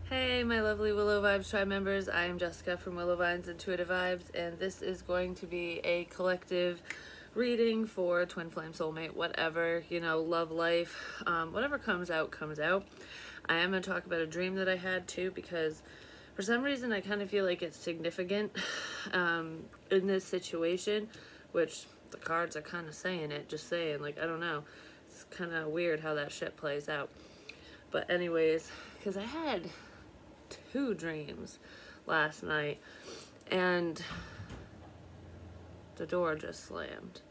Hey, my lovely Willow Vibes tribe members. I am Jessica from Willow Vines Intuitive Vibes, and this is going to be a collective reading for twin flame soulmate, whatever, love life, whatever comes out, comes out. I am going to talk about a dream that I had too, because for some reason I kind of feel like it's significant in this situation, which the cards are kind of saying it, just saying, like, I don't know. It's kind of weird how that shit plays out. But anyways, because I had two dreams last night and the door just slammed.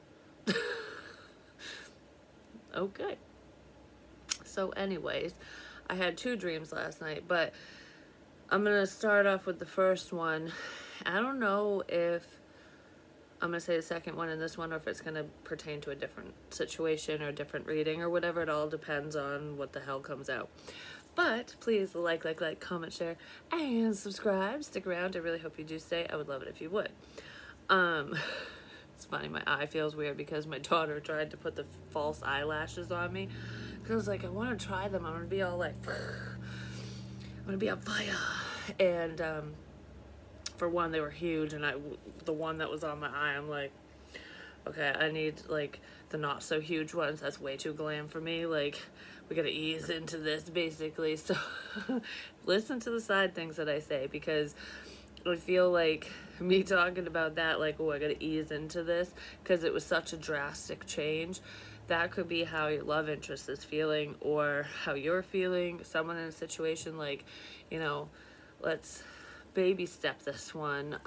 Okay. So anyways, I had two dreams last night, but I'm going to start off with the first one. I don't know if I'm going to say the second one and this one, or if it's going to pertain to a different situation or a different reading or whatever. It all depends on what the hell comes out. But please like, comment, share, and subscribe. Stick around. I really hope you do stay. I would love it if you would. It's funny, my eye feels weird because my daughter tried to put the false eyelashes on me. Because I was like, I want to try them. I'm going to be all like, I'm going to be on fire. And for one, they were huge. And the one that was on my eye, I'm like, okay, I need like the not so huge ones. That's way too glam for me. Like, we gotta ease into this basically. So listen to the side things that I say, because I feel like me talking about that, like, oh, I gotta ease into this because it was such a drastic change. That could be how your love interest is feeling, or how you're feeling. Someone in a situation like, let's baby step this one,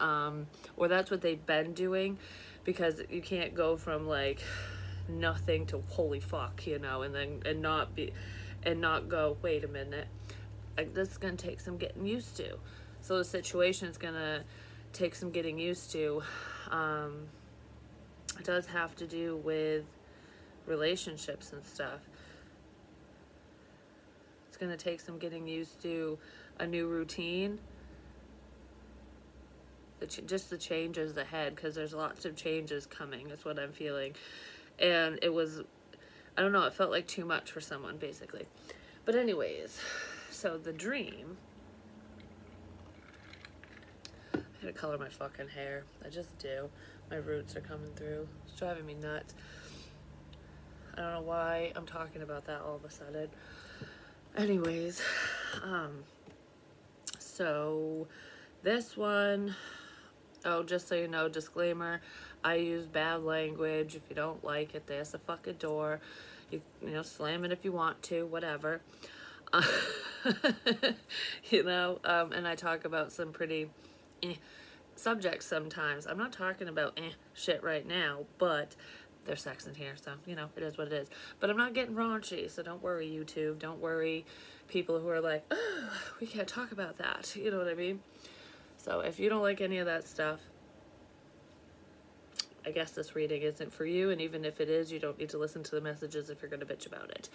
or that's what they've been doing, because you can't go from like nothing to holy fuck, and not go, wait a minute, like, this is gonna take some getting used to. So the situation is gonna take some getting used to. It does have to do with relationships and stuff. It's gonna take some getting used to a new routine. Just the changes ahead, because there's lots of changes coming, is what I'm feeling. And it was, I don't know, it felt like too much for someone, basically. But anyways, so the dream, I gotta color my fucking hair. I just do. My roots are coming through. It's driving me nuts. I don't know why I'm talking about that all of a sudden. Anyways, so this one, oh, just so you know, disclaimer, I use bad language. If you don't like it, there's a fucking door. You slam it if you want to, whatever. And I talk about some pretty subjects sometimes. I'm not talking about shit right now, but there's sex in here, so, it is what it is. But I'm not getting raunchy, so don't worry, YouTube. Don't worry, people who are like, oh, we can't talk about that. You know what I mean? So if you don't like any of that stuff, I guess this reading isn't for you. And even if it is, you don't need to listen to the messages if you're going to bitch about it.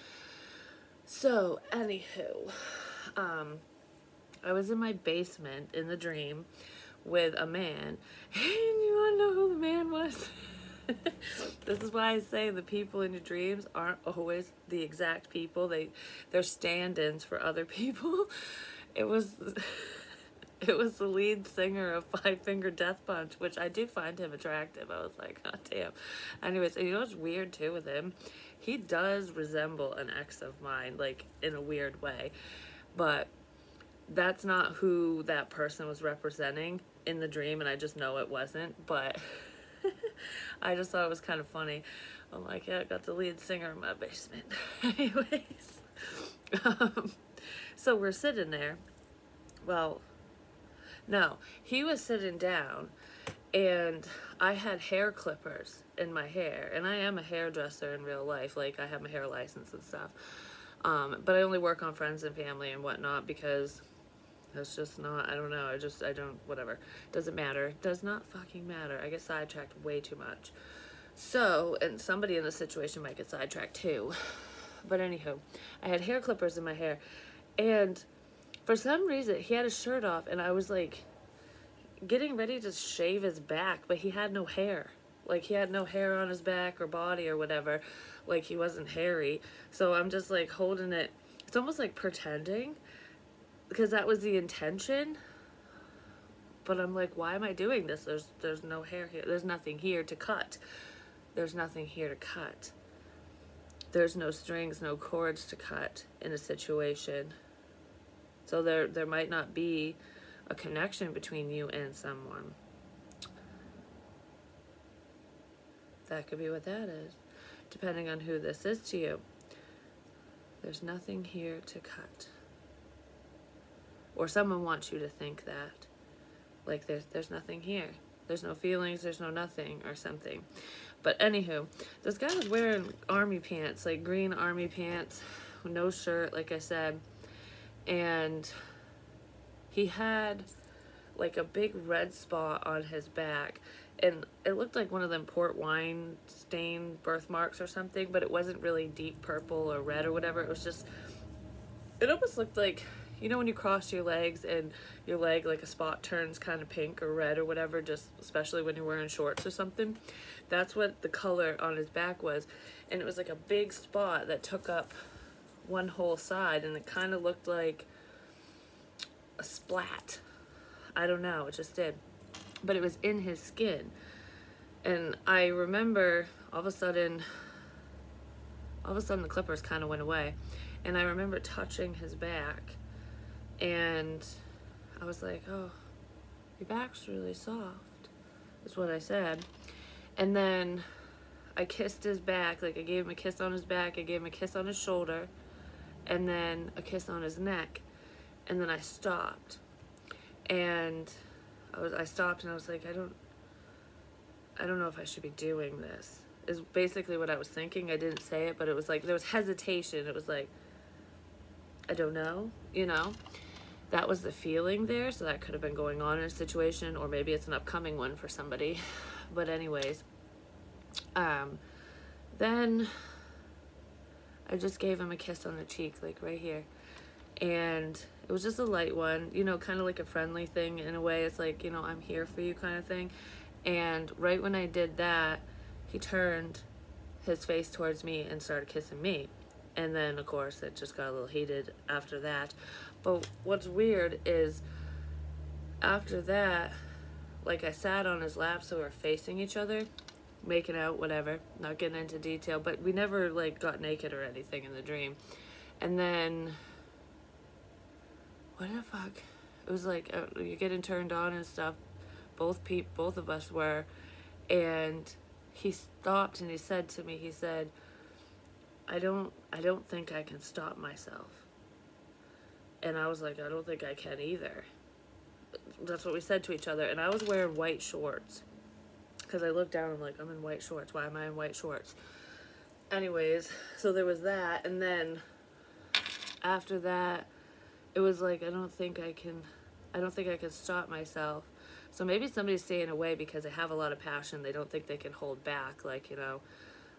So, anywho, I was in my basement in the dream with a man. And you want to know who the man was? This is why I say the people in your dreams aren't always the exact people. They're stand-ins for other people. It was the lead singer of Five Finger Death Punch, which I do find him attractive. I was like, God damn. Anyways, and what's weird too with him? He does resemble an ex of mine, like, in a weird way. But that's not who that person was representing in the dream, and I just know it wasn't. But I just thought it was kind of funny. I'm like, yeah, I got the lead singer in my basement. Anyways. So we're sitting there. Well, no, he was sitting down, and I had hair clippers in my hair, and I am a hairdresser in real life. Like, I have my hair license and stuff. But I only work on friends and family and whatnot, because it's just not, I don't know, I don't, whatever. Doesn't matter. It does not fucking matter. I get sidetracked way too much. So, and somebody in this situation might get sidetracked too. But anywho, I had hair clippers in my hair, and for some reason, he had his shirt off, and I was like getting ready to shave his back, but he had no hair. Like, he had no hair on his back or body or whatever. Like, he wasn't hairy. So I'm just like holding it. It's almost like pretending because that was the intention. But I'm like, why am I doing this? There's no hair here. There's nothing here to cut. There's nothing here to cut. There's no strings, no cords to cut in a situation. So there might not be a connection between you and someone. That could be what that is, depending on who this is to you. There's nothing here to cut. Or someone wants you to think that. Like there's nothing here. There's no feelings, there's no nothing or something. But anywho, this guy was wearing army pants, like green army pants, no shirt, like I said. And he had like a big red spot on his back. And it looked like one of them port wine stained birthmarks or something, but it wasn't really deep purple or red or whatever. It was just, it almost looked like, you know when you cross your legs and your leg, like a spot turns kind of pink or red or whatever, just especially when you're wearing shorts or something. That's what the color on his back was. And it was like a big spot that took up one whole side, and it kind of looked like a splat. I don't know, it just did. But it was in his skin. And I remember all of a sudden the clippers kind of went away. And I remember touching his back. And I was like, oh, your back's really soft, is what I said. And then I kissed his back, like I gave him a kiss on his back, I gave him a kiss on his shoulder, and then a kiss on his neck. And then I stopped. And I stopped and I was like, I don't know if I should be doing this, is basically what I was thinking. I didn't say it, but it was like, there was hesitation. It was like, I don't know, you know? That was the feeling there, so that could have been going on in a situation, or maybe it's an upcoming one for somebody. But anyways, then I just gave him a kiss on the cheek, like right here. And it was just a light one, you know, kind of like a friendly thing in a way. It's like, you know, I'm here for you kind of thing. And right when I did that, he turned his face towards me and started kissing me. And then, of course, it just got a little heated after that. But what's weird is after that, like I sat on his lap, so we were facing each other, making out, whatever, not getting into detail, but we never like got naked or anything in the dream. And then, what the fuck? It was like, you're getting turned on and stuff. Both of us were. And he stopped and he said to me, he said, I don't think I can stop myself. And I was like, I don't think I can either. That's what we said to each other. And I was wearing white shorts. Because I looked down and I'm like, I'm in white shorts. Why am I in white shorts? Anyways, so there was that. And then after that, it was like, I don't think I can stop myself. So maybe somebody's staying away because they have a lot of passion. They don't think they can hold back. Like, you know,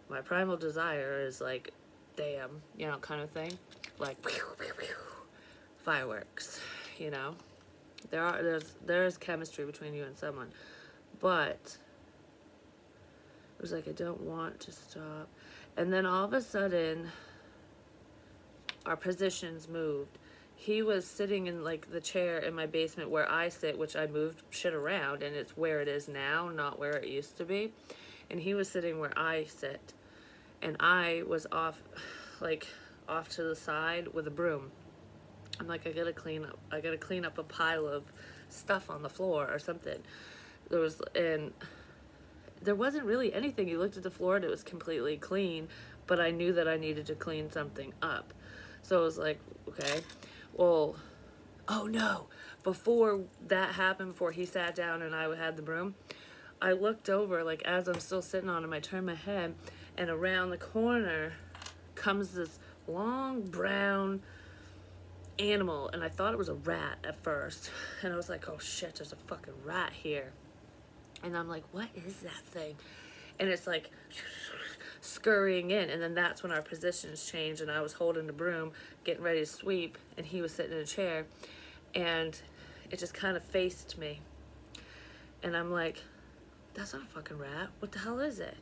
my primal desire is like, damn, you know, kind of thing. Like, pew, pew, pew. Fireworks, you know. There's chemistry between you and someone. But it was like, I don't want to stop. And then all of a sudden, our positions moved. He was sitting in like the chair in my basement where I sit, which I moved shit around, and it's where it is now, not where it used to be. And he was sitting where I sit. And I was off to the side with a broom. I'm like, I gotta clean up a pile of stuff on the floor or something. And there wasn't really anything. You looked at the floor and it was completely clean, but I knew that I needed to clean something up. So I was like, okay, well, oh no. Before that happened, before he sat down and I had the broom, I looked over, like as I'm still sitting on him, I turned my head, and around the corner comes this long brown animal, and I thought it was a rat at first, and I was like, oh shit, there's a fucking rat here. And I'm like, what is that thing? And it's like scurrying in, and then that's when our positions changed, and I was holding the broom getting ready to sweep, and he was sitting in a chair, and it just kind of faced me, and I'm like, that's not a fucking rat, what the hell is it?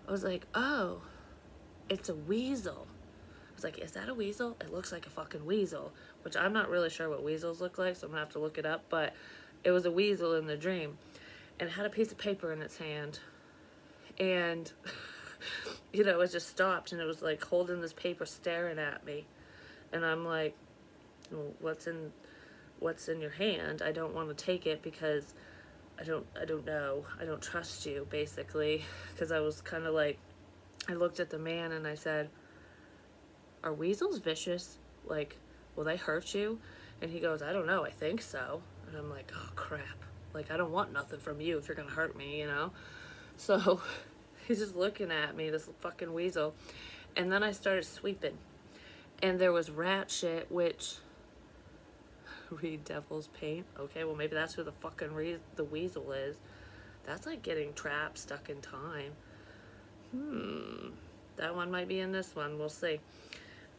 I was like, oh, it's a weasel. I was like, is that a weasel? It looks like a fucking weasel, which I'm not really sure what weasels look like, so I'm gonna have to look it up, but it was a weasel in the dream, and it had a piece of paper in its hand, and you know, it just stopped, and it was like holding this paper staring at me, and I'm like, well, what's in your hand? I don't want to take it because I don't know. I don't trust you, basically, because I was kind of like, I looked at the man and I said, are weasels vicious? Like, will they hurt you? And he goes, I don't know, I think so. And I'm like, oh crap. Like, I don't want nothing from you if you're gonna hurt me, you know? So he's just looking at me, this fucking weasel. And then I started sweeping. And there was rat shit, which, read devil's paint. Okay, well maybe that's who the fucking the weasel is. That's like getting trapped, stuck in time. That one might be in this one, we'll see.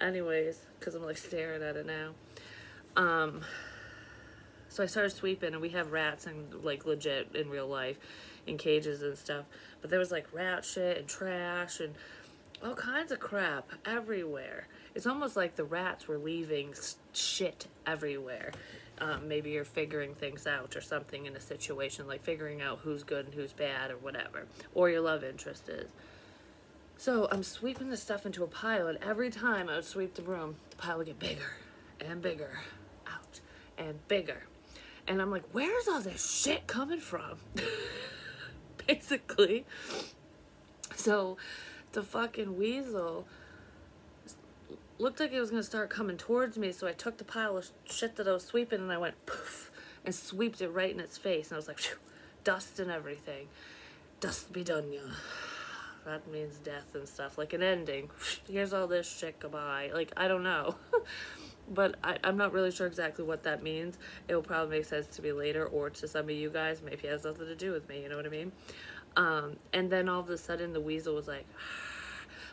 Anyways, because I'm like staring at it now. So I started sweeping, and we have rats and like legit in real life in cages and stuff, but there was like rat shit and trash and all kinds of crap everywhere. It's almost like the rats were leaving shit everywhere. Maybe you're figuring things out or something in a situation, like figuring out who's good and who's bad or whatever, or your love interest is. So I'm sweeping the stuff into a pile, and every time I would sweep the room, the pile would get bigger and bigger, out and bigger. And I'm like, where's all this shit coming from? Basically. So the fucking weasel looked like it was going to start coming towards me, so I took the pile of shit that I was sweeping, and I went poof, and sweeped it right in its face. And I was like, phew, dust and everything. Dust be done, ya. That means death and stuff, like an ending. Here's all this shit, goodbye. Like, I don't know. But I'm not really sure exactly what that means. It will probably make sense to me later, or to some of you guys. Maybe it has nothing to do with me, you know what I mean? And then all of a sudden the weasel was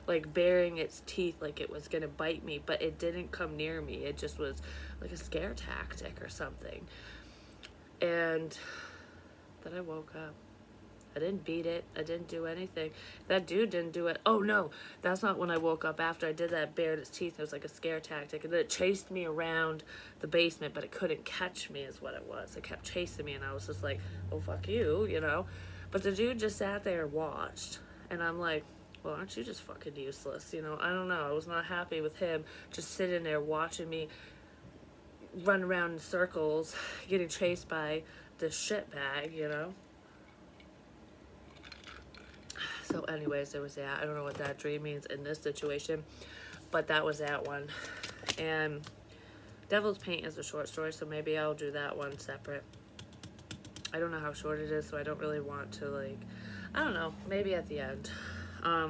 like baring its teeth like it was gonna bite me, but it didn't come near me. It just was like a scare tactic or something. And then I woke up. I didn't beat it. I didn't do anything. That dude didn't do it. Oh no, that's not when I woke up. After I did that, bared its teeth. It was like a scare tactic. And then it chased me around the basement, but it couldn't catch me is what it was. It kept chasing me, and I was just like, oh fuck you, you know? But the dude just sat there and watched. And I'm like, well, aren't you just fucking useless? You know, I don't know. I was not happy with him just sitting there watching me run around in circles, getting chased by this shit bag, you know? So anyways, there was that. I don't know what that dream means in this situation, but that was that one. And Devil's Paint is a short story, so maybe I'll do that one separate. I don't know how short it is, so I don't really want to, like, I don't know, maybe at the end.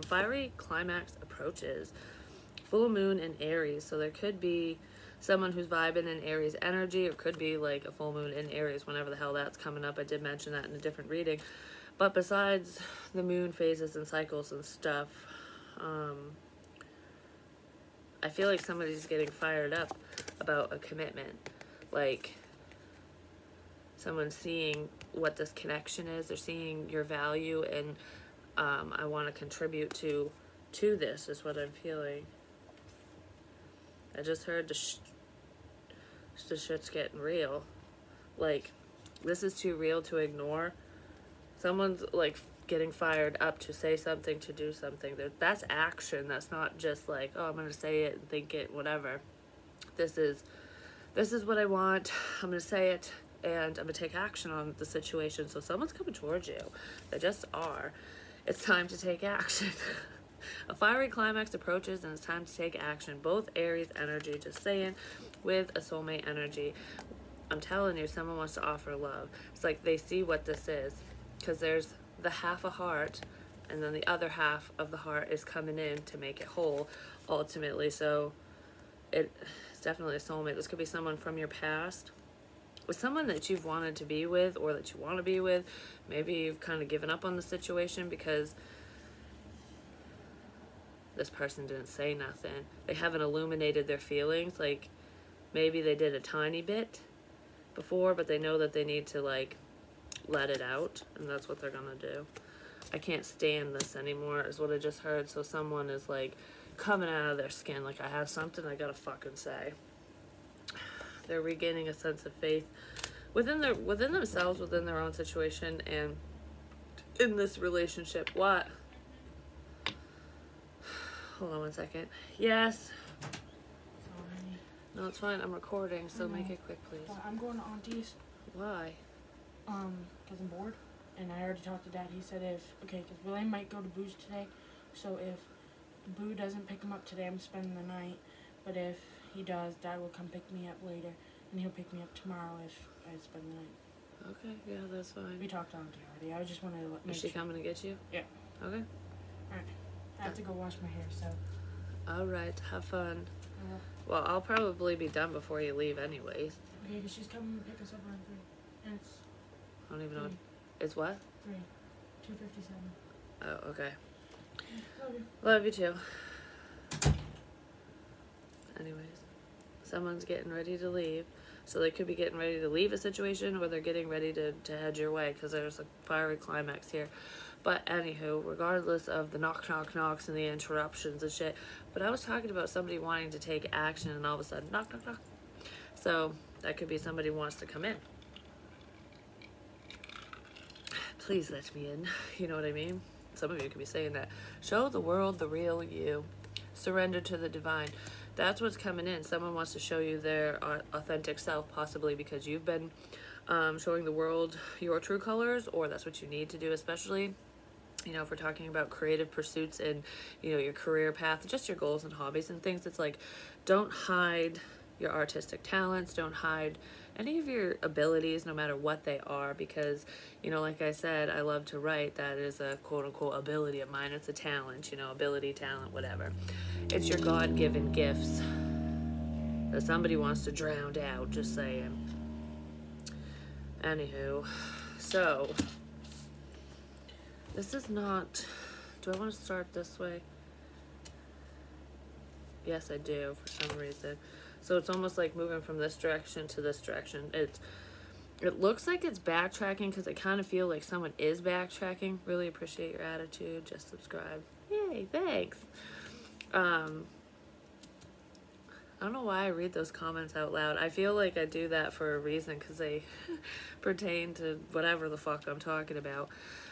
Fiery Climax approaches. Full moon in Aries, so there could be someone who's vibing in Aries energy, or could be like a full moon in Aries whenever the hell that's coming up. I did mention that in a different reading. But besides the moon phases and cycles and stuff, I feel like somebody's getting fired up about a commitment. Like, someone's seeing what this connection is. They're seeing your value, and I want to contribute to this is what I'm feeling. I just heard the shit's getting real. Like, this is too real to ignore. Someone's like getting fired up to say something, to do something. That's action. That's not just like, oh, I'm gonna say it and think it, whatever. This is what I want. I'm gonna say it, and I'm gonna take action on the situation. So someone's coming towards you. They just are. It's time to take action. A fiery climax approaches, and it's time to take action. Both Aries energy, just saying, with a soulmate energy. I'm telling you, someone wants to offer love. It's like they see what this is. Because there's the half a heart, and then the other half of the heart is coming in to make it whole, ultimately. So it's definitely a soulmate. This could be someone from your past, with someone that you've wanted to be with, or that you want to be with. Maybe you've kind of given up on the situation because this person didn't say nothing. They haven't illuminated their feelings. Like, maybe they did a tiny bit before, but they know that they need to, like, let it out, and that's what they're gonna do. I can't stand this anymore is what I just heard. So someone is like coming out of their skin. Like, I have something I gotta fucking say. They're regaining a sense of faith within themselves, within their own situation, and in this relationship. What? Hold on one second. Yes. Sorry. No, it's fine. I'm recording, so make it quick, please. I'm going to Auntie's. Why? Because I'm bored. And I already talked to Dad. He said because William might go to Boo's today. So if Boo doesn't pick him up today, I'm spending the night. But if he does, Dad will come pick me up later. And he'll pick me up tomorrow if I spend the night. Okay, yeah, that's fine. We talked to Auntie already. I just wanted to let Is she coming to get you? Yeah. Okay. Alright. I have to go wash my hair, so. Alright, have fun. Well, I'll probably be done before you leave anyways. Okay, because she's coming to pick us up around 3. And it's I don't even know. It's what? 3. 2:57. Oh, okay. Love you. Love you too. Anyways, someone's getting ready to leave. So they could be getting ready to leave a situation, or they're getting ready to head your way, because there's a fiery climax here. But anywho, regardless of the knocks and the interruptions and shit, but I was talking about somebody wanting to take action, and all of a sudden, knock. So that could be somebody who wants to come in. Please let me in. You know what I mean? Some of you could be saying that. Show the world the real you. Surrender to the divine. That's what's coming in. Someone wants to show you their authentic self, possibly because you've been showing the world your true colors, or that's what you need to do, especially, you know, if we're talking about creative pursuits and, you know, your career path, just your goals and hobbies and things. It's like, don't hide your artistic talents. Don't hide any of your abilities, no matter what they are, because, you know, like I said, I love to write. That is a quote-unquote ability of mine. It's a talent, you know, ability, talent, whatever. It's your God-given gifts that somebody wants to drown out, just saying. Anywho, so this is not, do I want to start this way? Yes, I do, for some reason. So it's almost like moving from this direction to this direction. It looks like it's backtracking, because I kind of feel like someone is backtracking. Really appreciate your attitude. Just subscribe. Yay, thanks. I don't know why I read those comments out loud. I feel like I do that for a reason, because they pertain to whatever the fuck I'm talking about.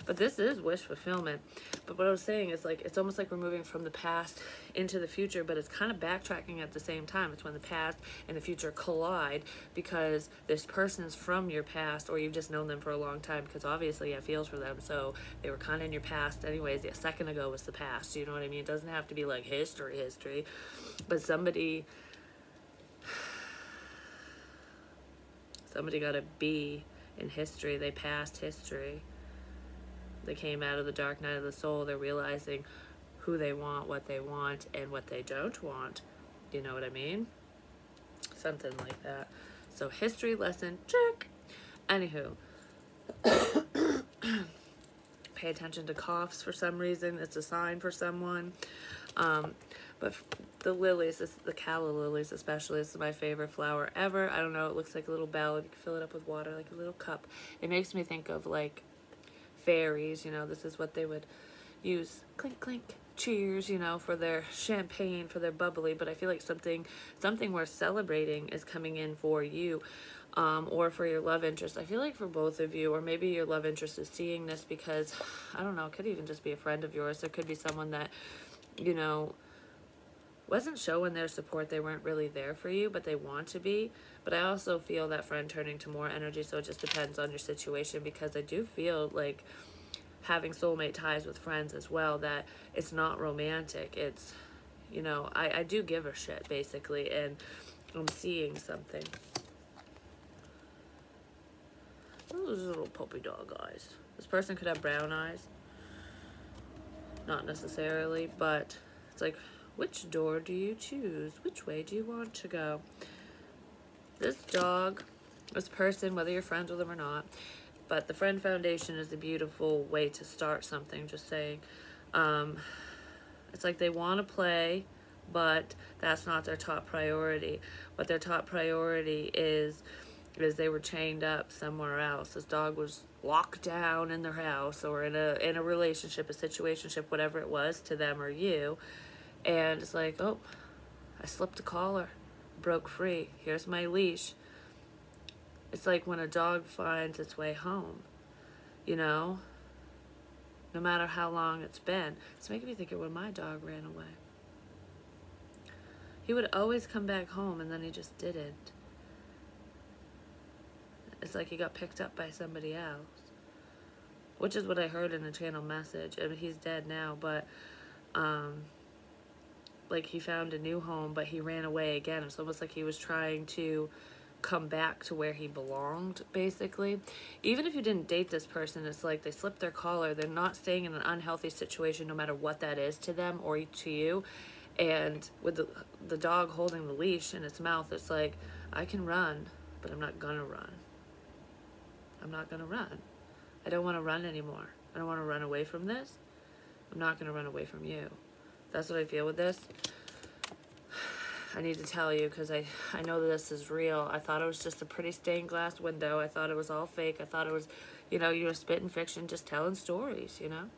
But this is wish fulfillment. But what I was saying is, like, it's almost like we're moving from the past into the future, but it's kind of backtracking at the same time. It's when the past and the future collide, because this person's from your past, or you've just known them for a long time, because obviously you have feels for them. So they were kind of in your past anyways. A second ago was the past. You know what I mean? It doesn't have to be like history. But somebody got to be in history. They passed history. They came out of the dark night of the soul. They're realizing who they want, what they want, and what they don't want. You know what I mean? Something like that. So history lesson, check. Anywho. Pay attention to coughs for some reason. It's a sign for someone. But the lilies, the calla lilies especially, this is my favorite flower ever. I don't know, it looks like a little bell. You can fill it up with water, like a little cup. It makes me think of, like, fairies, you know. This is what they would use. Clink, clink, cheers, you know, for their champagne, for their bubbly. But I feel like something worth celebrating is coming in for you, or for your love interest. I feel like for both of you, or maybe your love interest is seeing this, because, I don't know, it could even just be a friend of yours. There could be someone that, you know, wasn't showing their support. They weren't really there for you, but they want to be. But I also feel that friend turning to more energy, so it just depends on your situation, because I do feel like having soulmate ties with friends as well, that it's not romantic. It's, you know, I do give a shit, basically, and I'm seeing something. Those little puppy dog eyes. This person could have brown eyes. Not necessarily, but it's like, which door do you choose? Which way do you want to go? This dog, this person, whether you're friends with them or not, but the Friend Foundation is a beautiful way to start something, just saying. It's like they want to play, but that's not their top priority. What their top priority is they were chained up somewhere else. This dog was locked down in their house, or in a relationship, a situationship, whatever it was to them or you. And it's like, oh, I slipped a collar, broke free. Here's my leash. It's like when a dog finds its way home, you know? No matter how long it's been. It's making me think of when my dog ran away. He would always come back home, and then he just didn't. It's like he got picked up by somebody else. Which is what I heard in a channel message. I mean, he's dead now, but, like, he found a new home, but he ran away again. It's almost like he was trying to come back to where he belonged, basically. Even if you didn't date this person, it's like they slipped their collar. They're not staying in an unhealthy situation, no matter what that is to them or to you. And with the dog holding the leash in its mouth, it's like, I can run, but I'm not gonna run. I'm not gonna run. I don't want to run anymore. I don't want to run away from this. I'm not gonna run away from you. That's what I feel with this. I need to tell you because I know that this is real. I thought it was just a pretty stained glass window. I thought it was all fake. I thought it was, you know, you were spitting fiction, just telling stories, you know.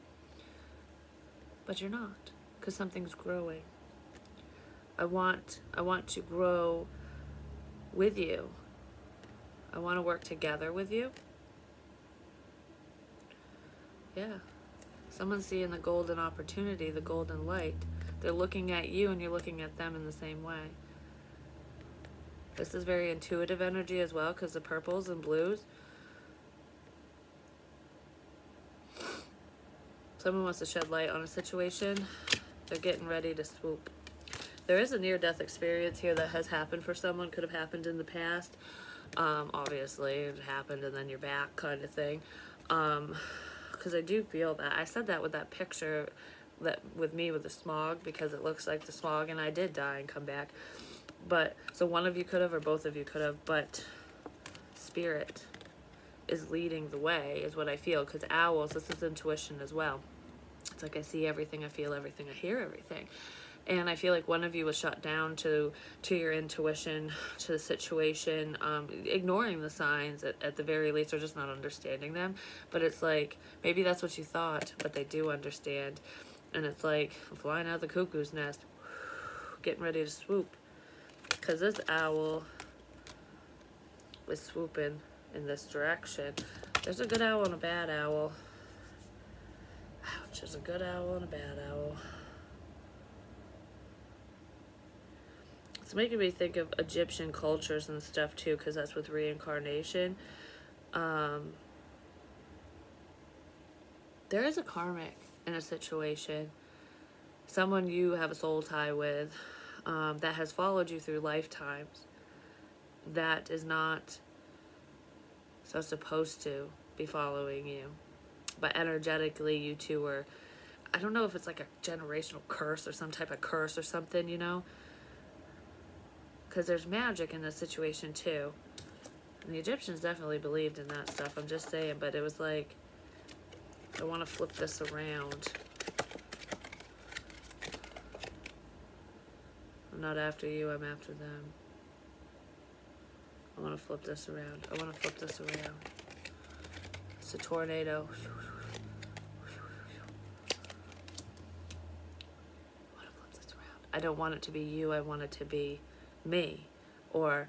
But you're not, because something's growing. I want to grow with you. I want to work together with you. Yeah. Someone's seeing the golden opportunity, the golden light. They're looking at you and you're looking at them in the same way. This is very intuitive energy as well because the purples and blues. Someone wants to shed light on a situation. They're getting ready to swoop. There is a near-death experience here that has happened for someone. Could have happened in the past. Obviously, it happened and then you're back kind of thing. Because I do feel that. I said that with that picture that with me with the smog because it looks like the smog and I did die and come back. But, so one of you could have or both of you could have, but spirit is leading the way is what I feel because owls, this is intuition as well. It's like I see everything, I feel everything, I hear everything. And I feel like one of you was shut down to your intuition, to the situation, ignoring the signs at the very least, or just not understanding them. But it's like, maybe that's what you thought, but they do understand. And it's like, flying out of the cuckoo's nest, getting ready to swoop. Because this owl is swooping in this direction. There's a good owl and a bad owl. Ouch, there's a good owl and a bad owl. It's making me think of Egyptian cultures and stuff too, because that's with reincarnation. There is a karmic in a situation. Someone you have a soul tie with that has followed you through lifetimes. That is not so supposed to be following you. But energetically, you two are, I don't know if it's like a generational curse or some type of curse or something, you know? Because there's magic in this situation too. And the Egyptians definitely believed in that stuff, I'm just saying. But it was like, I want to flip this around. I'm not after you, I'm after them. I want to flip this around. I want to flip this around. It's a tornado. I want to flip this around. I don't want it to be you, I want it to be me. Or,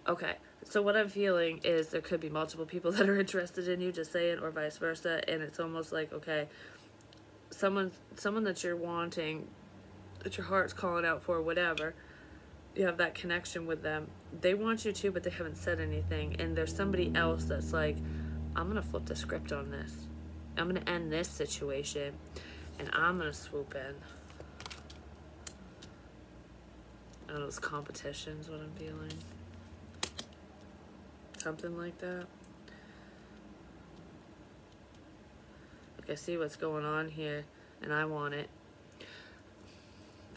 okay, so what I'm feeling is there could be multiple people that are interested in you, just saying, or vice versa, and it's almost like, okay, someone that you're wanting, that your heart's calling out for, whatever, you have that connection with them. They want you too, but they haven't said anything, and there's somebody else that's like, I'm gonna flip the script on this. I'm gonna end this situation, and I'm gonna swoop in. I don't know, it's competition's what I'm feeling. Something like that. Like I see what's going on here, and I want it.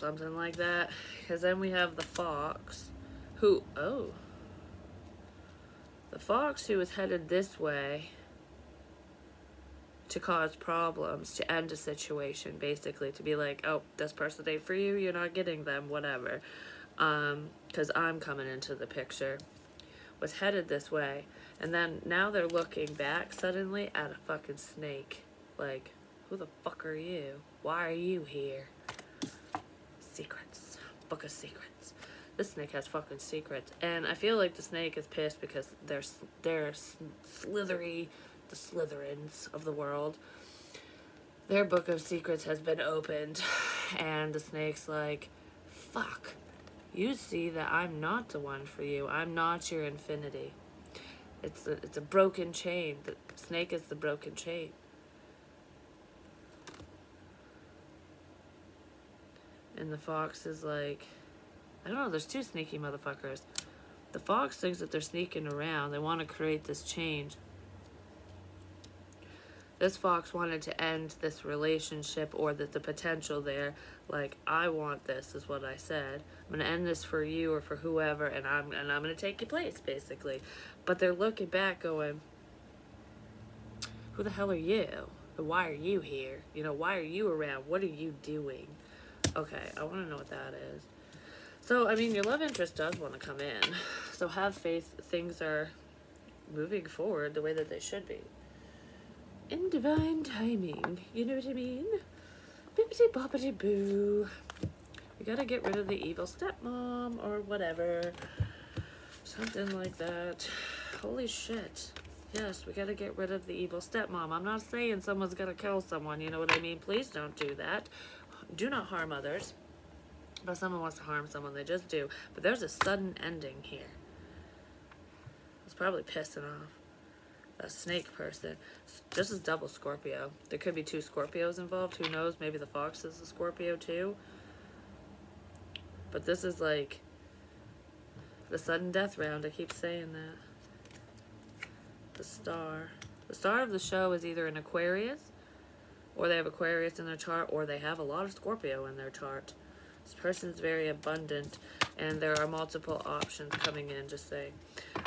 Something like that. Because then we have the fox, who, oh. The fox who is headed this way to cause problems, to end a situation, basically. To be like, oh, this person ain't for you, you're not getting them, whatever. Because I'm coming into the picture, was headed this way, and then now they're looking back suddenly at a fucking snake. Like, who the fuck are you? Why are you here? secrets. Book of secrets. This snake has fucking secrets. And I feel like the snake is pissed because they're slithery, the Slytherins of the world. Their book of secrets has been opened. And the snake's like, fuck. You see that I'm not the one for you. I'm not your infinity. It's a broken chain. The snake is the broken chain. And the fox is like, I don't know, there's two sneaky motherfuckers. The fox thinks that they're sneaking around. They want to create this change. This fox wanted to end this relationship, or the potential there. Like, I want this, is what I said. I'm going to end this for you or for whoever, and I'm going to take your place, basically. But they're looking back going, who the hell are you? Why are you here? You know, why are you around? What are you doing? Okay, I want to know what that is. So, I mean, your love interest does want to come in. So have faith things are moving forward the way that they should be. In divine timing. You know what I mean? Bippity boppity boo. We gotta get rid of the evil stepmom or whatever. Something like that. Holy shit. Yes, we gotta get rid of the evil stepmom. I'm not saying someone's gonna kill someone, you know what I mean? Please don't do that. Do not harm others. But if someone wants to harm someone, they just do. But there's a sudden ending here. It's probably pissing off a snake person. This is double Scorpio. There could be two Scorpios involved. Who knows? Maybe the fox is a Scorpio too. But this is like the sudden death round. I keep saying that. The star. The star of the show is either an Aquarius, or they have Aquarius in their chart, or they have a lot of Scorpio in their chart. This person is very abundant, and there are multiple options coming in, just saying.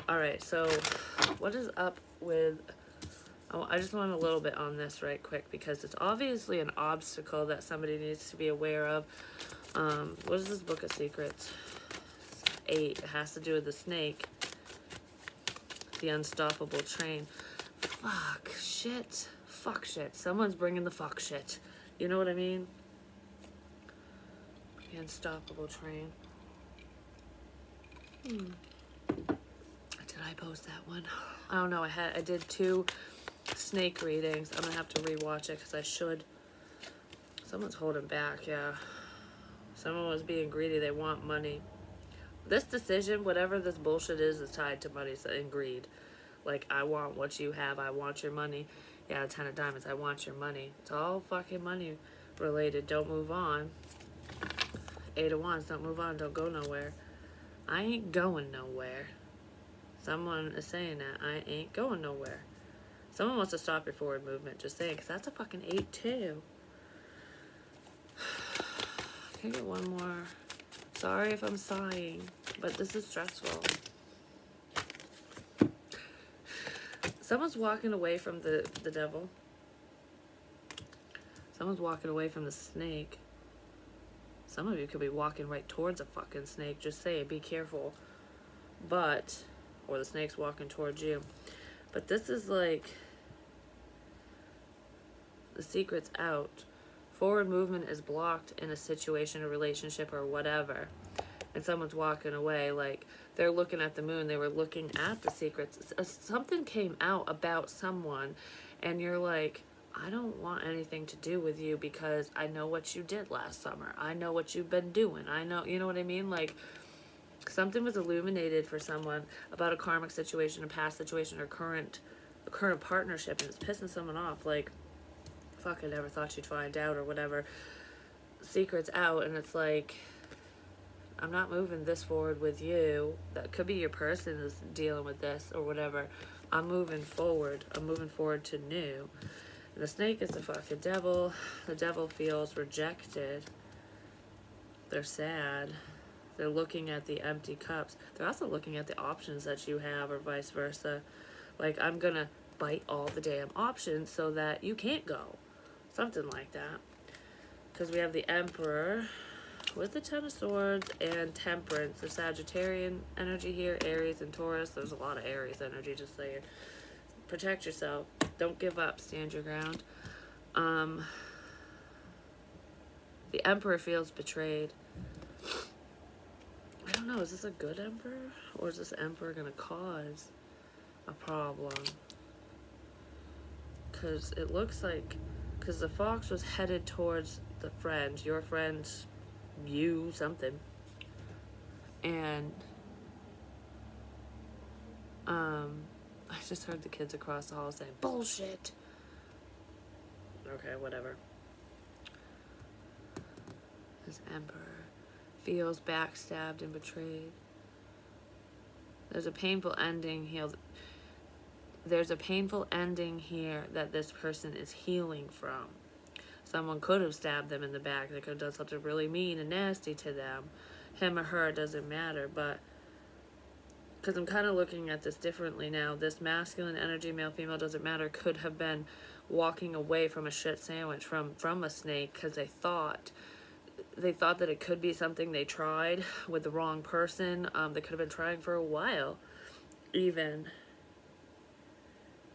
Alright, so what is up with... I just want a little bit on this right quick, because it's obviously an obstacle that somebody needs to be aware of. What is this book of secrets? 8. It has to do with the snake. The unstoppable train. Fuck, shit. Fuck shit. Someone's bringing the fuck shit. You know what I mean? The unstoppable train. Did I post that one? I don't know. I did 2 snake readings. I'm gonna have to rewatch it because I should. Someone's holding back. Yeah. Someone was being greedy. They want money. This decision, whatever this bullshit is tied to money and greed. Like, I want what you have. I want your money. Yeah, 10 of diamonds. I want your money. It's all fucking money related. Don't move on. 8 of wands. Don't move on. Don't go nowhere. I ain't going nowhere. Someone is saying that. I ain't going nowhere. Someone wants to stop your forward movement. Just saying. Because that's a fucking 8 too. Can I get one more? Sorry if I'm sighing. But this is stressful. Someone's walking away from the devil. Someone's walking away from the snake. Some of you could be walking right towards a fucking snake. Just say it. Be careful. But, or the snake's walking towards you. But this is like, the secret's out. Forward movement is blocked in a situation, a relationship, or whatever. And someone's walking away, like, they're looking at the moon. They were looking at the secrets. Something came out about someone, and you're like, I don't want anything to do with you because I know what you did last summer. I know what you've been doing. I know, you know what I mean? Like, something was illuminated for someone about a karmic situation, a past situation, or a current partnership, and it's pissing someone off. Like, fuck, I never thought you'd find out, or whatever. Secret's out, and it's like, I'm not moving this forward with you. That could be your person who's dealing with this or whatever. I'm moving forward. I'm moving forward to new. And the snake is the fucking devil. The devil feels rejected. They're sad. They're looking at the empty cups. They're also looking at the options that you have, or vice versa. Like, I'm gonna bite all the damn options so that you can't go. Something like that. Because we have the Emperor with the 10 of Swords and Temperance. The Sagittarian energy here, Aries and Taurus. There's a lot of Aries energy, just saying. Protect yourself. Don't give up. Stand your ground. The Emperor feels betrayed. I don't know, is this a good emperor? Or is this emperor gonna cause a problem? Because it looks like, because the fox was headed towards the friend, your friend, you, something. And, I just heard the kids across the hall saying, bullshit. Okay, whatever. This emperor feels backstabbed and betrayed. There's a painful ending here. There's a painful ending here that this person is healing from. Someone could have stabbed them in the back. They could have done something really mean and nasty to them. Him or her, doesn't matter. But, because I'm kind of looking at this differently now. This masculine energy, male, female, doesn't matter, could have been walking away from a shit sandwich from a snake because they thought that it could be something they tried with the wrong person. They could have been trying for a while. Even.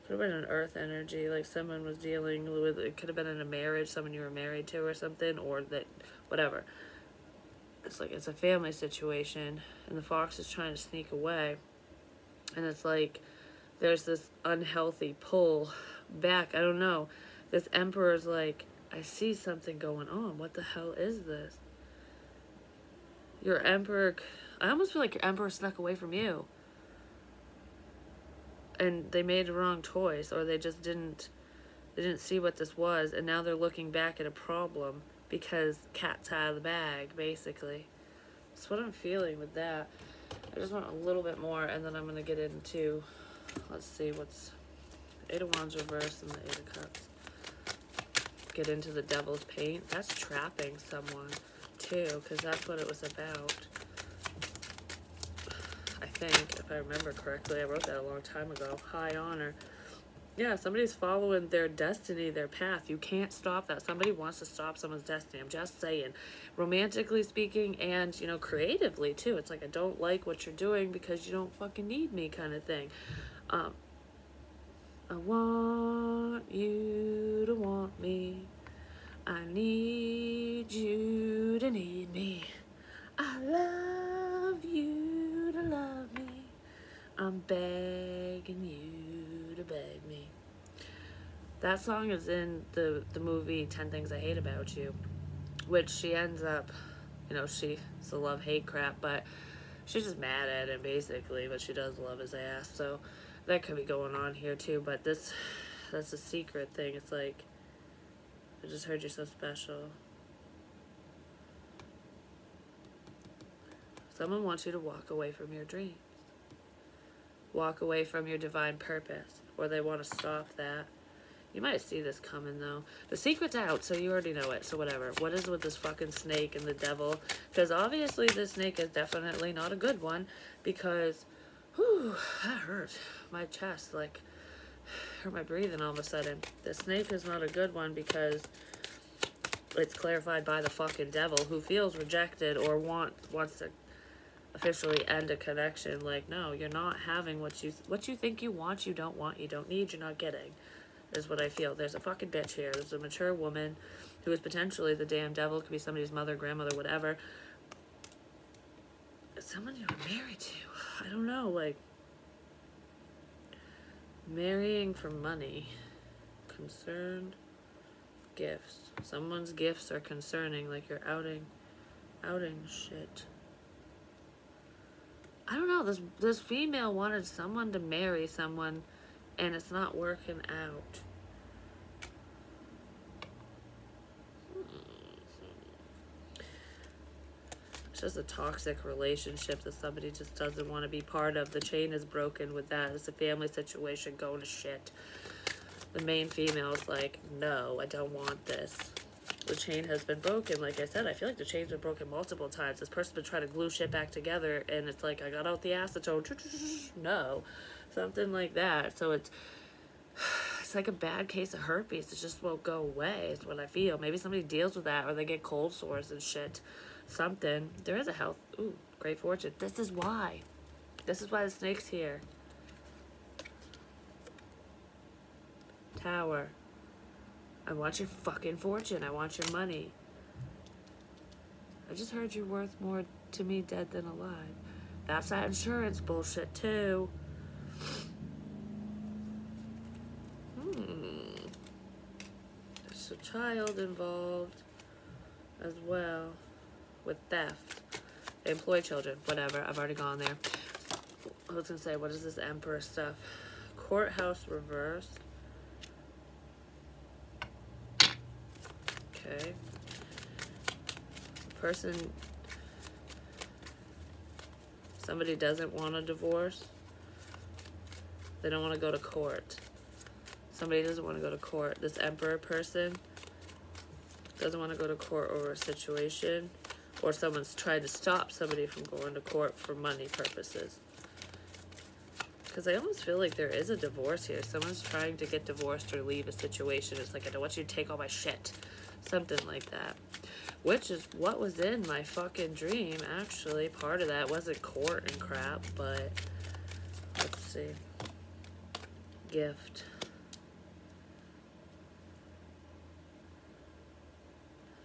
Could have been an earth energy, like someone was dealing with, it could have been in a marriage, someone you were married to or something, or that, whatever. It's like, it's a family situation, and the fox is trying to sneak away. And it's like, there's this unhealthy pull back. I don't know. This emperor's like, I see something going on. What the hell is this? Your emperor, I almost feel like your emperor snuck away from you. And they made a wrong choice, or they just didn't see what this was, and now they're looking back at a problem because cat's out of the bag, basically. That's what I'm feeling with that. I just want a little bit more, and then I'm going to get into, let's see, what's Eight of Wands reversed and the Eight of Cups. Get into the Devil's paint. That's trapping someone, too, because that's what it was about. I think, if I remember correctly, I wrote that a long time ago. High honor. Yeah, somebody's following their destiny, their path. You can't stop that. Somebody wants to stop someone's destiny. I'm just saying. Romantically speaking and, you know, creatively, too. It's like, I don't like what you're doing because you don't fucking need me kind of thing. I want you to want me. I need you to need me. I love you to love me. I'm begging you to beg me. That song is in the movie 10 Things I Hate About You, which she ends up, you know, it's a love-hate crap, but she's just mad at him, basically, but she does love his ass, so that could be going on here, too, but that's a secret thing. It's like, I just heard you're so special. Someone wants you to walk away from your dreams. Walk away from your divine purpose, or they want to stop that. You might see this coming, though. The secret's out, so you already know it, so whatever. What is with this fucking snake and the devil? Because obviously this snake is definitely not a good one, because, whew, that hurt. My chest, like, hurt my breathing all of a sudden. The snake is not a good one because it's clarified by the fucking devil, who feels rejected or wants to officially end a connection. Like, no, you're not having what you think you want, you don't need, you're not getting, is what I feel. There's a fucking bitch here. There's a mature woman who is potentially the damn devil. Could be somebody's mother, grandmother, whatever. Someone you were married to. I don't know, like, marrying for money. Concerned. Gifts. Someone's gifts are concerning, like you're outing shit. I don't know, this female wanted someone to marry someone, and it's not working out. It's just a toxic relationship that somebody just doesn't want to be part of. The chain is broken with that. It's a family situation going to shit. The main female is like, no, I don't want this. The chain has been broken. Like I said, I feel like the chain's been broken multiple times. This person's been trying to glue shit back together, and it's like, I got out the acetone. No. Something like that. So it's like a bad case of herpes. It just won't go away, is what I feel. Maybe somebody deals with that, or they get cold sores and shit. Something. There is a health. Ooh, great fortune. This is why. This is why the snake's here. Tower. I want your fucking fortune. I want your money. I just heard you're worth more to me dead than alive. That's that insurance bullshit too. There's a child involved as well with theft. They employ children, whatever. I've already gone there. I was gonna say, what is this emperor stuff? Courthouse reverse. Okay. Person, somebody doesn't want a divorce. They don't want to go to court. Somebody doesn't want to go to court. This emperor person doesn't want to go to court over a situation, or someone's trying to stop somebody from going to court for money purposes. Because I almost feel like there is a divorce here. Someone's trying to get divorced or leave a situation. It's like, I don't want you to take all my shit. Something like that. Which is what was in my fucking dream, actually. Part of that wasn't court and crap, but let's see. Gift.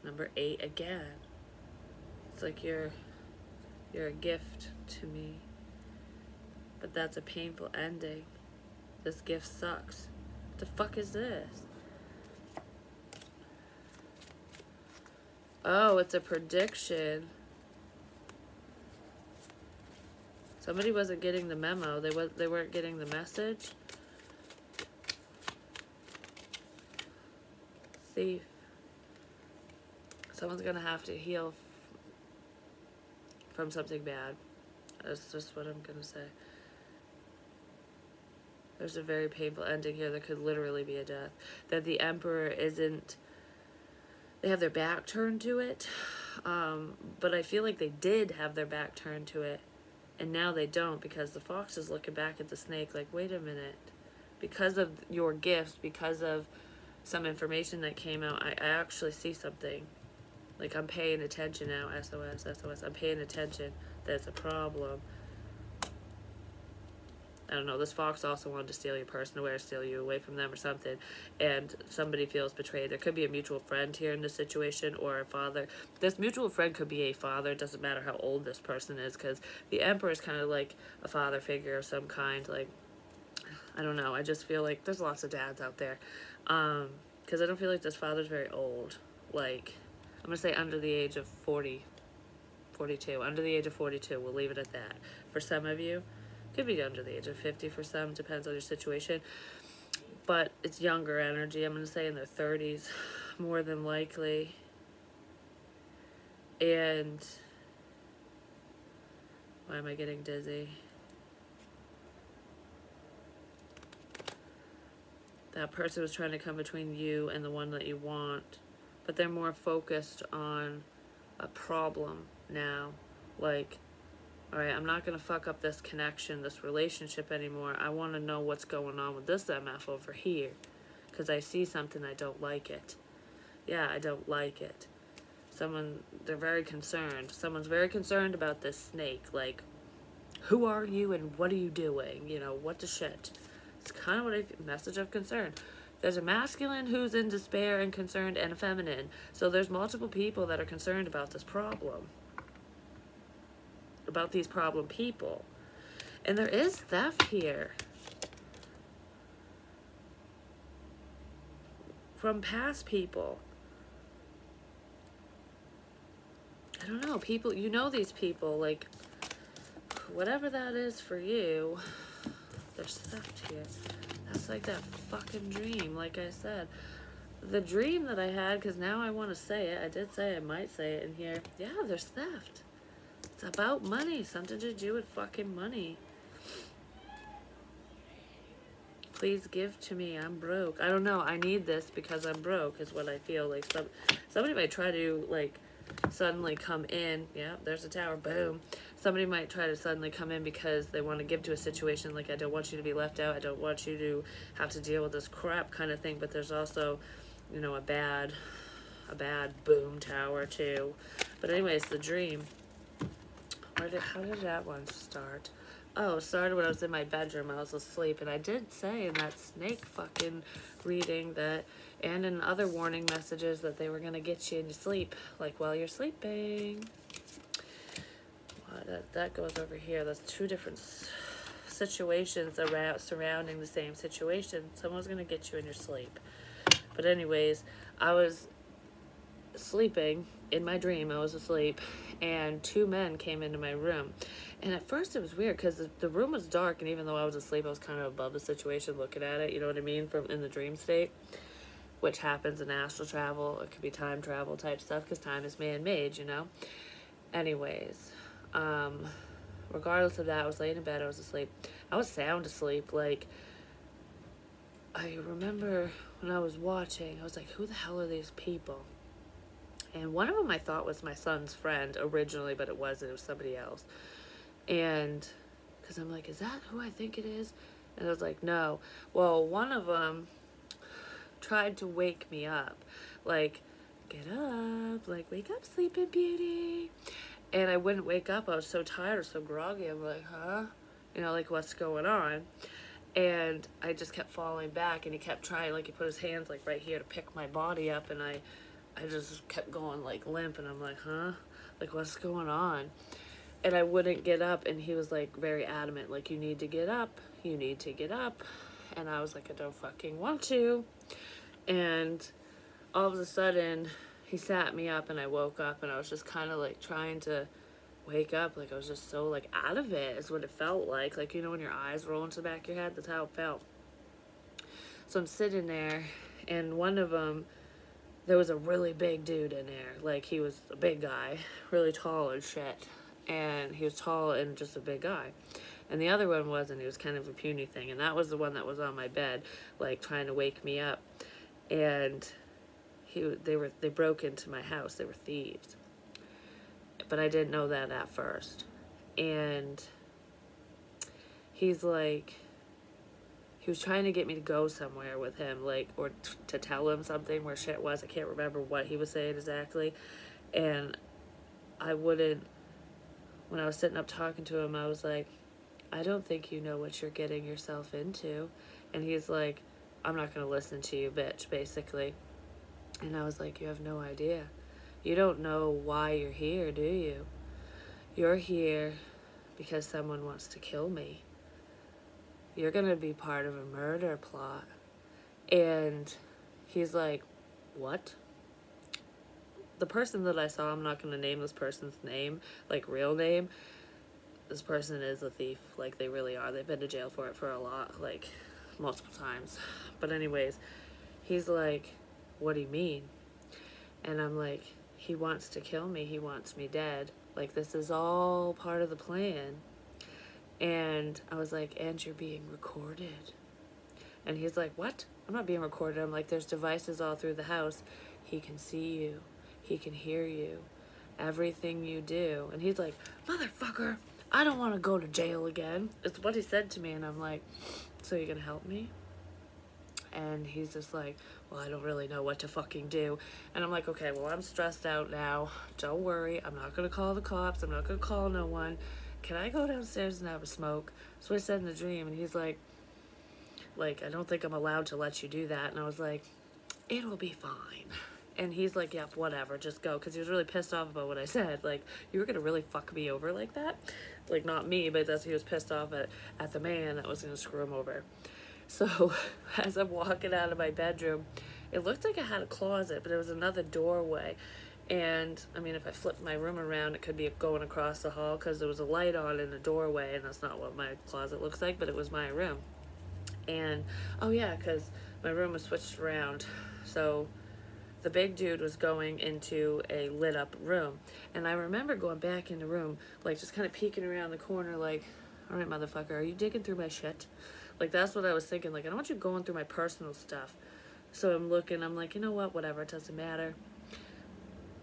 Number 8 again. It's like you're a gift to me. But that's a painful ending. This gift sucks. What the fuck is this? Oh, it's a prediction. Somebody wasn't getting the memo. They weren't getting the message. Thief. Someone's gonna have to heal from something bad. That's just what I'm gonna say. There's a very painful ending here that could literally be a death. That the emperor isn't... They have their back turned to it. But I feel like they did have their back turned to it. And now they don't, because the fox is looking back at the snake like, wait a minute. Because of your gifts, because of some information that came out, I actually see something. Like, I'm paying attention now. SOS, SOS. I'm paying attention. There's a problem. I don't know, this fox also wanted to steal your person away or steal you away from them or something, and somebody feels betrayed. There could be a mutual friend here in this situation, or a father. This mutual friend could be a father. It doesn't matter how old this person is, because the emperor is kind of like a father figure of some kind. Like, I don't know, I just feel like there's lots of dads out there, because I don't feel like this father's very old. Like, I'm going to say under the age of 40, 42. Under the age of 42, we'll leave it at that. For some of you, could be under the age of 50 for some, depends on your situation. But it's younger energy. I'm going to say in their 30s, more than likely. And why am I getting dizzy? That person was trying to come between you and the one that you want. But they're more focused on a problem now. Like, all right, I'm not going to fuck up this connection, this relationship anymore. I want to know what's going on with this MF over here. Because I see something, I don't like it. Yeah, I don't like it. They're very concerned. Someone's very concerned about this snake. Like, who are you and what are you doing? You know, what the shit? It's kind of what message of concern. There's a masculine who's in despair and concerned, and a feminine. So there's multiple people that are concerned about this problem. About these problem people. And there is theft here. From past people. I don't know, people, you know these people, like, whatever that is for you, there's theft here. That's like that fucking dream, like I said. The dream that I had, because now I want to say it, I did say I might say it in here. Yeah, there's theft. It's about money, something to do with fucking money. Please give to me, I'm broke. I don't know, I need this because I'm broke is what I feel like. Somebody might try to, like, suddenly come in. Yeah, there's a tower, boom. Somebody might try to suddenly come in because they want to give to a situation, like, I don't want you to be left out, I don't want you to have to deal with this crap kind of thing. But there's also, you know, a bad boom tower too. But anyways, the dream, how did that one start? Oh, it started when I was in my bedroom. I was asleep, and I did say in that snake fucking reading that, and in other warning messages, that they were gonna get you in your sleep, like while you're sleeping. that goes over here. That's two different situations surrounding the same situation. Someone's gonna get you in your sleep. But anyways, I was sleeping in my dream. I was asleep, and two men came into my room. And at first it was weird because the room was dark, and even though I was asleep, I was kind of above the situation looking at it, you know what I mean, from in the dream state, which happens in astral travel. It could be time travel type stuff because time is man-made, you know. Anyways, regardless of that, I was laying in bed, I was asleep. I was sound asleep. Like, I remember when I was watching, I was like, who the hell are these people? And one of them I thought was my son's friend originally, but it wasn't. It was somebody else. And because I'm like, is that who I think it is? And I was like, no. Well, one of them tried to wake me up. Like, get up. Like, wake up, Sleeping Beauty. And I wouldn't wake up. I was so tired, so groggy. I'm like, huh? You know, like, what's going on? And I just kept falling back, and he kept trying, like, he put his hands, like, right here to pick my body up, and I just kept going, like, limp, and I'm like, huh? Like, what's going on? And I wouldn't get up, and he was, like, very adamant, like, you need to get up, you need to get up. And I was like, I don't fucking want to. And all of a sudden, he sat me up, and I woke up, and I was just kind of, like, trying to wake up. Like, I was just so, like, out of it is what it felt like. Like, you know, when your eyes roll into the back of your head, that's how it felt. So I'm sitting there, and one of them, there was a really big dude in there. Like, he was a big guy, really tall and shit. And he was tall and just a big guy. And the other one wasn't. He was kind of a puny thing. And that was the one that was on my bed, like, trying to wake me up. And they broke into my house. They were thieves. But I didn't know that at first. And he's like, he was trying to get me to go somewhere with him, like, or to tell him something where shit was. I can't remember what he was saying exactly. And I wouldn't, when I was sitting up talking to him, I was like, I don't think you know what you're getting yourself into. And he's like, I'm not going to listen to you, bitch, basically. And I was like, you have no idea. You don't know why you're here, do you? You're here because someone wants to kill me. You're going to be part of a murder plot. And he's like, what? The person that I saw, I'm not going to name this person's name, like, real name. This person is a thief. Like, they really are. They've been to jail for it for a lot, like, multiple times. But anyways, he's like, what do you mean? And I'm like, he wants to kill me. He wants me dead. Like, this is all part of the plan. And I was like, and you're being recorded. And he's like, what? I'm not being recorded. I'm like, there's devices all through the house. He can see you. He can hear you. Everything you do. And he's like, motherfucker, I don't want to go to jail again. It's what he said to me. And I'm like, so you're going to help me? And he's just like, well, I don't really know what to fucking do. And I'm like, okay, well, I'm stressed out now. Don't worry. I'm not going to call the cops. I'm not going to call no one. Can I go downstairs and have a smoke? So I said in the dream, and he's like, I don't think I'm allowed to let you do that. And I was like, it'll be fine. And he's like, yep, whatever, just go. Because he was really pissed off about what I said. Like, you were going to really fuck me over like that? Like, not me, but he was pissed off at the man that was going to screw him over. So as I'm walking out of my bedroom, it looked like I had a closet, but there was another doorway. And, I mean, if I flipped my room around, it could be going across the hall because there was a light on in the doorway, and that's not what my closet looks like, but it was my room. And, oh yeah, because my room was switched around. So the big dude was going into a lit up room. And I remember going back in the room, like, just kind of peeking around the corner, like, all right, motherfucker, are you digging through my shit? Like, that's what I was thinking. Like, I don't want you going through my personal stuff. So I'm looking, I'm like, you know what, whatever, it doesn't matter.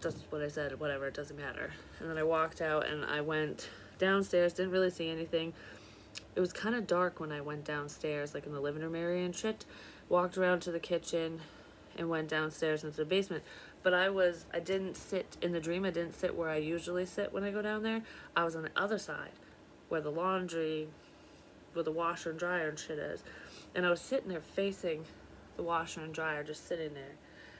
That's what I said, whatever, it doesn't matter. And then I walked out, and I went downstairs, didn't really see anything. It was kind of dark when I went downstairs, like in the living room area and shit. Walked around to the kitchen and went downstairs into the basement. But I didn't sit in the dream. I didn't sit where I usually sit when I go down there. I was on the other side where the laundry, where the washer and dryer and shit is. And I was sitting there facing the washer and dryer, just sitting there.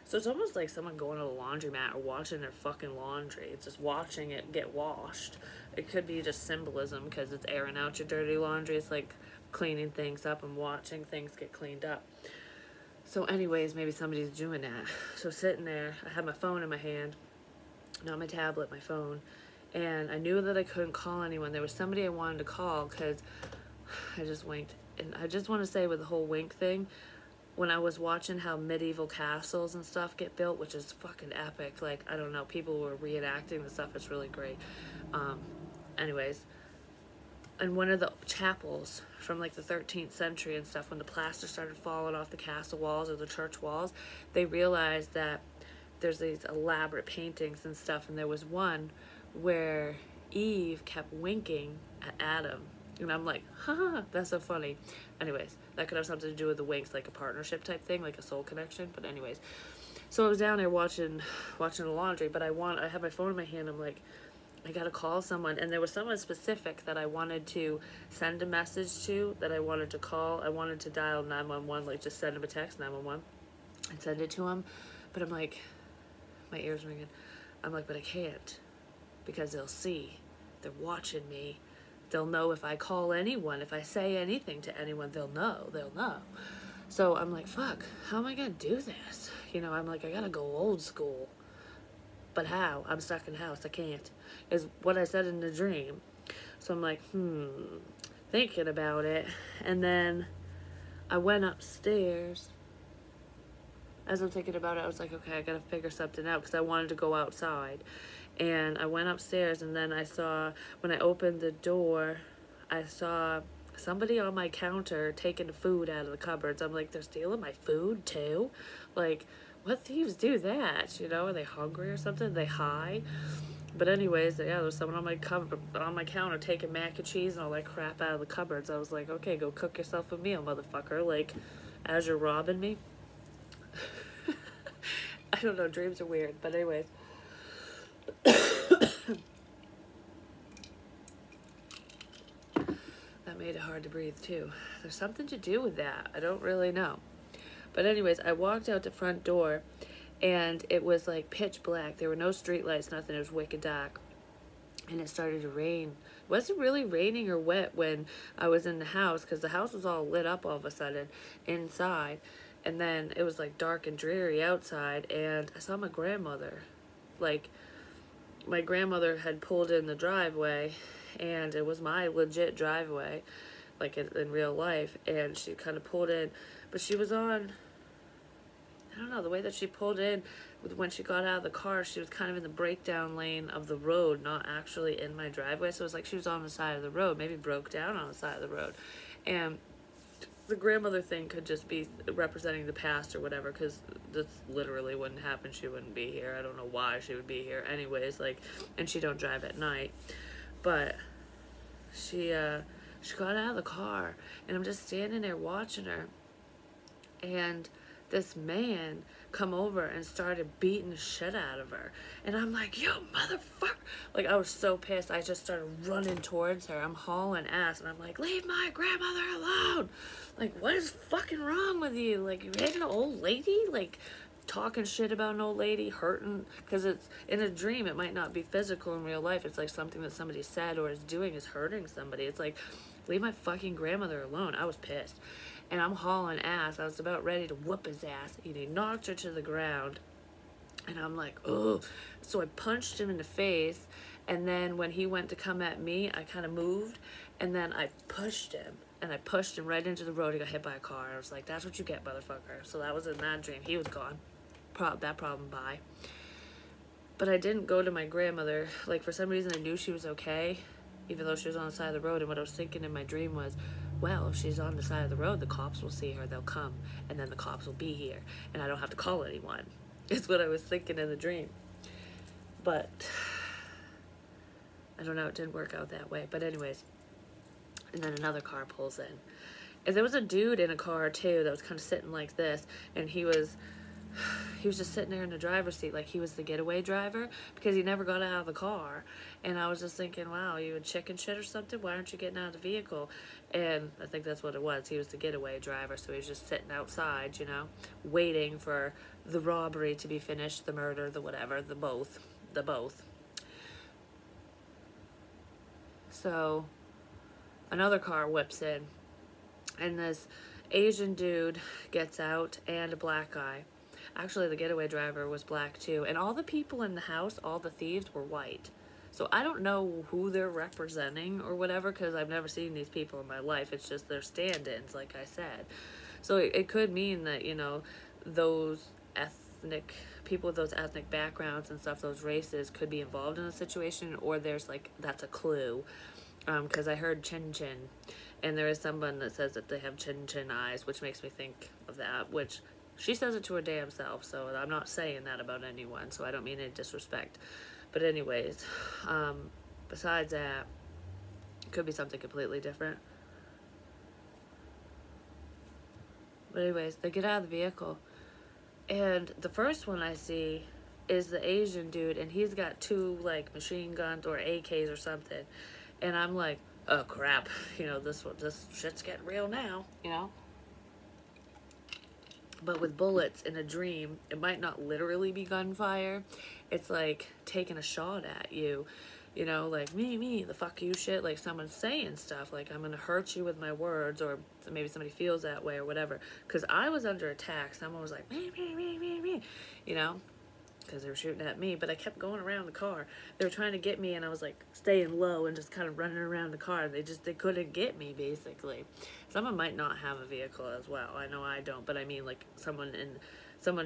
So it's almost like someone going to the laundromat or watching their fucking laundry. It's just watching it get washed. It could be just symbolism because it's airing out your dirty laundry. It's like cleaning things up and watching things get cleaned up. So anyways, maybe somebody's doing that. So sitting there, I had my phone in my hand, not my tablet, my phone. And I knew that I couldn't call anyone. There was somebody I wanted to call because I just winked. And I just want to say with the whole wink thing, when I was watching how medieval castles and stuff get built, which is fucking epic. Like, I don't know, people were reenacting the stuff. It's really great. Anyways, in one of the chapels from like the 13th century and stuff, when the plaster started falling off the castle walls or the church walls, they realized that there's these elaborate paintings and stuff, and there was one where Eve kept winking at Adam. And I'm like, haha, that's so funny. Anyways, that could have something to do with the winks, like a partnership type thing, like a soul connection. But anyways, so I was down there watching the laundry, but I had my phone in my hand. I'm like, I gotta call someone. And there was someone specific that I wanted to send a message to, that I wanted to call. I wanted to dial 911, like just send him a text, 911, and send it to him. But I'm like, my ears ringing. I'm like, but I can't, because they'll see. They're watching me. They'll know if I call anyone, if I say anything to anyone, they'll know. So I'm like, fuck, how am I gonna do this? You know, I'm like, I gotta go old school. But how? I'm stuck in the house. I can't. Is what I said in the dream. So I'm like, thinking about it. And then I went upstairs. As I'm thinking about it, I was like, okay, I gotta figure something out because I wanted to go outside. And I went upstairs, and then I saw, when I opened the door, I saw somebody on my counter taking the food out of the cupboards. I'm like, they're stealing my food too? Like, what thieves do that? You know, are they hungry or something? Are they high? But anyways, yeah, there was someone on my counter taking mac and cheese and all that crap out of the cupboards. I was like, okay, go cook yourself a meal, motherfucker. Like, as you're robbing me. I don't know, dreams are weird. But anyways. That made it hard to breathe too. There's something to do with that. I don't really know. But anyways, I walked out the front door and it was like pitch black. There were no street lights, nothing. It was wicked dark. And it started to rain. It wasn't really raining or wet when I was in the house because the house was all lit up all of a sudden inside. And then it was like dark and dreary outside, and I saw my grandmother. Like, my grandmother had pulled in the driveway, and it was my legit driveway, like in real life, and she kind of pulled in, but she was on, I don't know, the way that she pulled in, when she got out of the car, she was kind of in the breakdown lane of the road, not actually in my driveway, so it was like she was on the side of the road, maybe broke down on the side of the road, and the grandmother thing could just be representing the past or whatever, because this literally wouldn't happen. She wouldn't be here. I don't know why she would be here anyways, like, and she don't drive at night, but she got out of the car, and I'm just standing there watching her, and this man come over and started beating the shit out of her, and I'm like, you motherfucker, like, I was so pissed. I just started running towards her. I'm hauling ass, and I'm like, leave my grandmother alone. Like, what is fucking wrong with you? Like, you hitting an old lady? Like, talking shit about an old lady, hurting, because it's in a dream. It might not be physical in real life. It's like something that somebody said or is doing is hurting somebody. It's like, leave my fucking grandmother alone. I was pissed, and I'm hauling ass. I was about ready to whoop his ass, and he knocked her to the ground, and I'm like, oh. So I punched him in the face, and then when he went to come at me, I kind of moved, and then I pushed him. And I pushed him right into the road. He got hit by a car. I was like, that's what you get, motherfucker. So that was in that dream. He was gone. That problem, bye. But I didn't go to my grandmother. Like, for some reason, I knew she was okay, even though she was on the side of the road. And what I was thinking in my dream was, well, if she's on the side of the road, the cops will see her. They'll come. And then the cops will be here. And I don't have to call anyone. It's what I was thinking in the dream. But I don't know. It didn't work out that way. But anyways. And then another car pulls in. And there was a dude in a car, too, that was kind of sitting like this. And he was he was just sitting there in the driver's seat like he was the getaway driver because he never got out of the car. And I was just thinking, wow, you a chicken shit or something? Why aren't you getting out of the vehicle? And I think that's what it was. He was the getaway driver, so he was just sitting outside, you know, waiting for the robbery to be finished, the murder, the whatever, the both. So another car whips in, and this Asian dude gets out, and a black guy. Actually, the getaway driver was black too. And all the people in the house, all the thieves, were white. So I don't know who they're representing or whatever, because I've never seen these people in my life. It's just they're stand-ins, like I said. So it could mean that, you know, those ethnic people with those ethnic backgrounds and stuff, those races, could be involved in a situation, or there's like, that's a clue. Because I heard chin chin, and there is someone that says that they have chin chin eyes, which makes me think of that, which she says it to her damn self, so I'm not saying that about anyone, so I don't mean any disrespect. But anyways, besides that, it could be something completely different. But anyways, they get out of the vehicle, and the first one I see is the Asian dude, and he's got 2 like machine guns or AKs or something, and I'm like, oh crap, you know, this shit's getting real now, you know. But with bullets in a dream, it might not literally be gunfire. It's like taking a shot at you, you know, like me, the fuck you shit. Like someone's saying stuff like, I'm gonna hurt you with my words, or maybe somebody feels that way or whatever. Because I was under attack. Someone was like, me, you know, because they were shooting at me. But I kept going around the car. They were trying to get me, and I was like staying low and just kind of running around the car. They couldn't get me, basically. Someone might not have a vehicle as well. I know I don't, but I mean like someone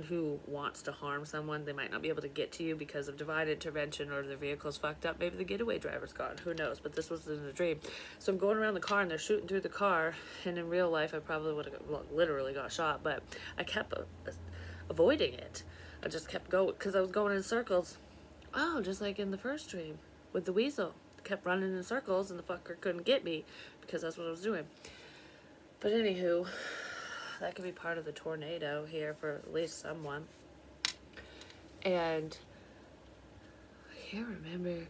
who wants to harm someone, they might not be able to get to you because of divine intervention, or their vehicle's fucked up. Maybe the getaway driver's gone. Who knows? But this was in a dream. So I'm going around the car, and they're shooting through the car. And in real life, I probably would have literally got shot. But I kept avoiding it. I just kept going because I was going in circles. Oh, just like in the first dream with the weasel. I kept running in circles, and the fucker couldn't get me because that's what I was doing. But anywho, that could be part of the tornado here for at least someone. And I can't remember